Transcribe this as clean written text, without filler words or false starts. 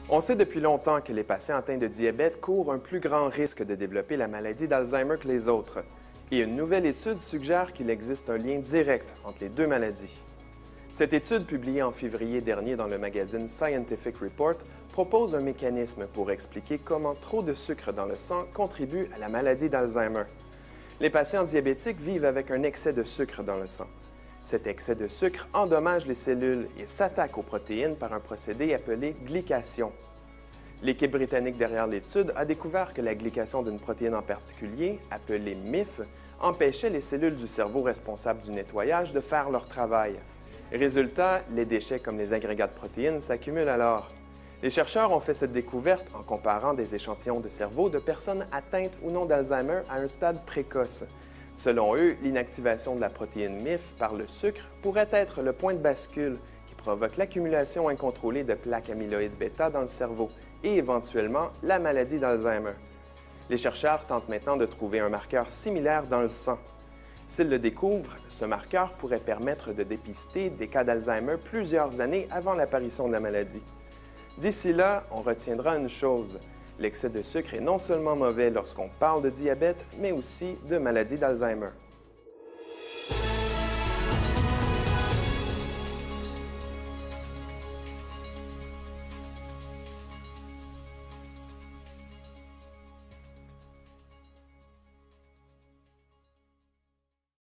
On sait depuis longtemps que les patients atteints de diabète courent un plus grand risque de développer la maladie d'Alzheimer que les autres. Et une nouvelle étude suggère qu'il existe un lien direct entre les deux maladies. Cette étude, publiée en février dernier dans le magazine Scientific Report, propose un mécanisme pour expliquer comment trop de sucre dans le sang contribue à la maladie d'Alzheimer. Les patients diabétiques vivent avec un excès de sucre dans le sang. Cet excès de sucre endommage les cellules et s'attaque aux protéines par un procédé appelé glycation. L'équipe britannique derrière l'étude a découvert que la glycation d'une protéine en particulier, appelée MIF, empêchait les cellules du cerveau responsables du nettoyage de faire leur travail. Résultat, les déchets comme les agrégats de protéines s'accumulent alors. Les chercheurs ont fait cette découverte en comparant des échantillons de cerveau de personnes atteintes ou non d'Alzheimer à un stade précoce. Selon eux, l'inactivation de la protéine MIF par le sucre pourrait être le point de bascule qui provoque l'accumulation incontrôlée de plaques amyloïdes bêta dans le cerveau et éventuellement la maladie d'Alzheimer. Les chercheurs tentent maintenant de trouver un marqueur similaire dans le sang. S'ils le découvrent, ce marqueur pourrait permettre de dépister des cas d'Alzheimer plusieurs années avant l'apparition de la maladie. D'ici là, on retiendra une chose. L'excès de sucre est non seulement mauvais lorsqu'on parle de diabète, mais aussi de maladie d'Alzheimer.